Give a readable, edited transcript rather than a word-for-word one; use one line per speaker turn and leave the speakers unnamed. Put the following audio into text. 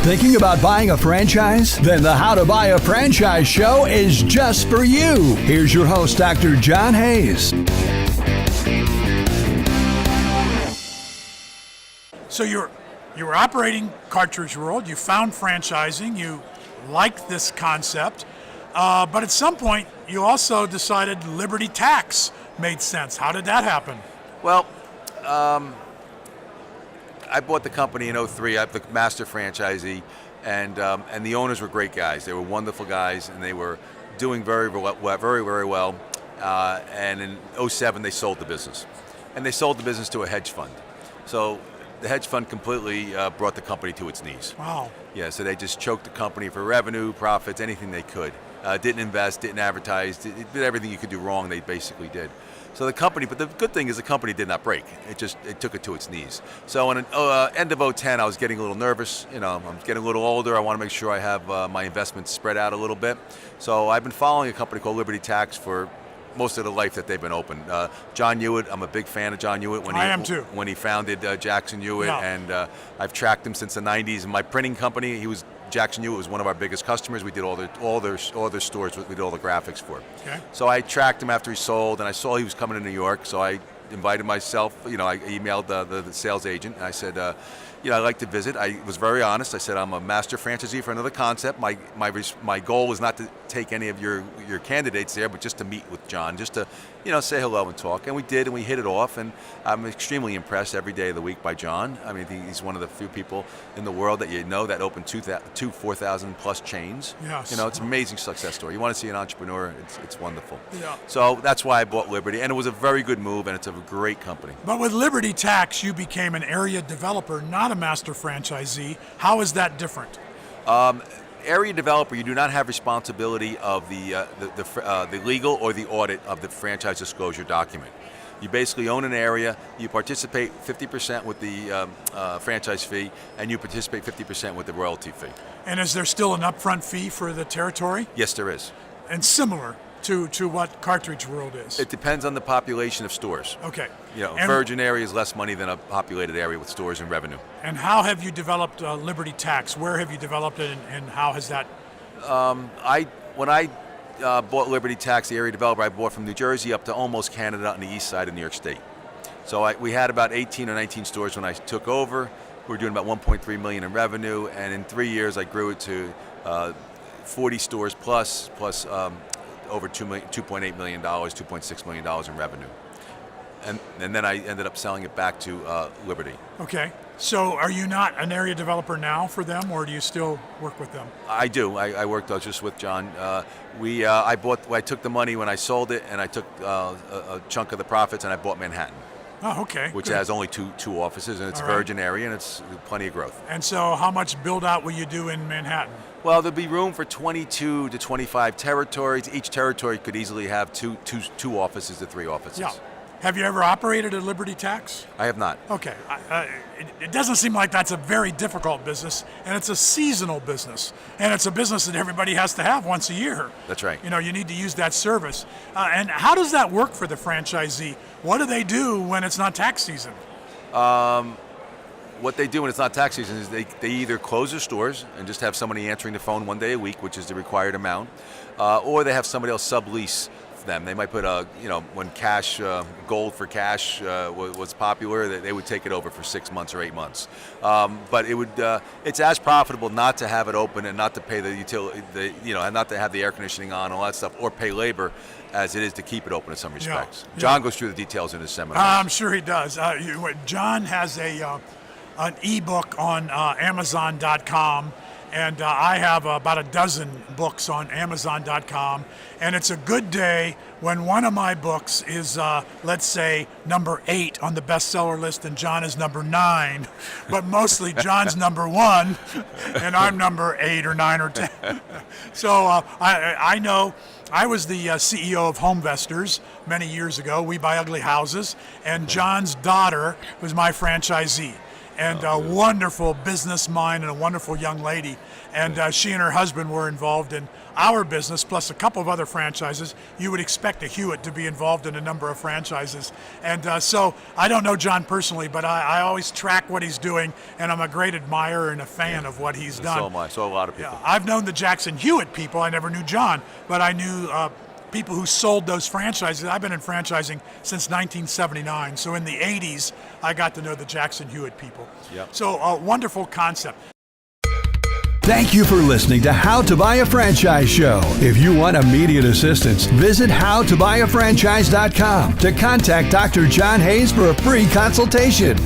Thinking about buying a franchise? Then the How to Buy a Franchise show is just for you. Here's your host, Dr. John Hayes.
So you were operating Cartridge World, you found franchising, you liked this concept, but at some point you also decided Liberty Tax made sense. How did that happen?
Well, I bought the company in 2003. I'm the master franchisee, and the owners were great guys. They were wonderful guys, and they were doing very well. And in 2007, they sold the business, and they sold the business to a hedge fund. So the hedge fund completely brought the company to its knees.
Wow.
Yeah, so they just choked the company for revenue, profits, anything they could. Didn't invest, didn't advertise, did everything you could do wrong, they basically did. So the company, but the good thing is the company did not break. It took it to its knees. So in end of 2010, I was getting a little nervous. You know, I'm getting a little older. I want to make sure I have my investments spread out a little bit. So I've been following a company called Liberty Tax for most of the life that they've been open. John Hewitt, I'm a big fan of John Hewitt.
I am too.
When he founded Jackson Hewitt,
Yeah.
and I've tracked him since the 90s. In my printing company, Jackson Hewitt was one of our biggest customers. We did all their stores. We did all the graphics for.
Okay.
So I tracked him after he sold, and I saw he was coming to New York. So I invited myself. I emailed the sales agent, and I said, I'd like to visit. I was very honest. I said, I'm a master franchisee for another concept. My goal was not to take any of your candidates there, but just to meet with John, just to say hello and talk. And we did, and we hit it off. And I'm extremely impressed every day of the week by John. I mean, he's one of the few people in the world that that open two 4,000 plus chains.
Yes.
It's an amazing success story. You want to see an entrepreneur? It's wonderful.
Yeah.
So that's why I bought Liberty, and it was a very good move, and it's a great company.
But with Liberty Tax, you became an area developer, not a master franchisee. How is that different?
Area developer, you do not have responsibility of the legal or the audit of the franchise disclosure document. You basically own an area, you participate 50% with the franchise fee, and you participate 50% with the royalty fee.
And is there still an upfront fee for the territory?
Yes, there is.
And similar to what Cartridge World is?
It depends on the population of stores.
Okay.
A virgin area is less money than a populated area with stores and revenue.
And how have you developed Liberty Tax? Where have you developed it, and how has that?
When I bought Liberty Tax, the area developer, I bought from New Jersey up to almost Canada on the east side of New York State. So we had about 18 or 19 stores when I took over. We were doing about 1.3 million in revenue, and in 3 years I grew it to 40 stores plus over $2.8 million, $2.6 million in revenue. And then I ended up selling it back to Liberty. Okay.
So are you not an area developer now for them, or do you still work with them?
I do. I worked just with John. I took the money when I sold it, and I took a chunk of the profits, and I bought Manhattan.
Oh, okay.
Which
Good.
has only two offices, and it's a virgin area, and it's plenty of growth.
And so how much build out will you do in Manhattan?
Well, there'll be room for 22 to 25 territories. Each territory could easily have two offices to 3 offices.
Yeah. Have you ever operated a Liberty Tax?
I have not.
Okay. It doesn't seem like that's a very difficult business, and it's a seasonal business, and it's a business that everybody has to have once a year.
That's right.
You need to use that service. And how does that work for the franchisee? What do they do when it's not tax season?
What they do when it's not tax season is they either close their stores and just have somebody answering the phone 1 day a week, which is the required amount, or they have somebody else sublease them. They might put when gold for cash was popular, they would take it over for 6 months or 8 months. But it's as profitable not to have it open and not to pay the utility, and not to have the air conditioning on, all that stuff, or pay labor, as it is to keep it open in some respects.
Yeah.
John goes through the details in his seminar.
I'm sure he does. John has an ebook on Amazon.com. And I have about a dozen books on Amazon.com, and it's a good day when one of my books is, let's say, number 8 on the bestseller list, and John is number 9, but mostly John's number 1, and I'm number 8 or 9 or 10. So I know I was the CEO of Homevestors many years ago. We buy ugly houses, and John's daughter was my franchisee. and a wonderful business mind and a wonderful young lady. And she and her husband were involved in our business, plus a couple of other franchises. You would expect a Hewitt to be involved in a number of franchises. And so I don't know John personally, but I always track what he's doing, and I'm a great admirer and a fan of what he's done.
So am I. So a lot of people.
Yeah, I've known the Jackson Hewitt people. I never knew John, but I knew people who sold those franchises. I've been in franchising since 1979. So in the 80s, I got to know the Jackson Hewitt people.
Yep.
So a wonderful concept.
Thank you for listening to How to Buy a Franchise Show. If you want immediate assistance, visit howtobuyafranchise.com to contact Dr. John Hayes for a free consultation.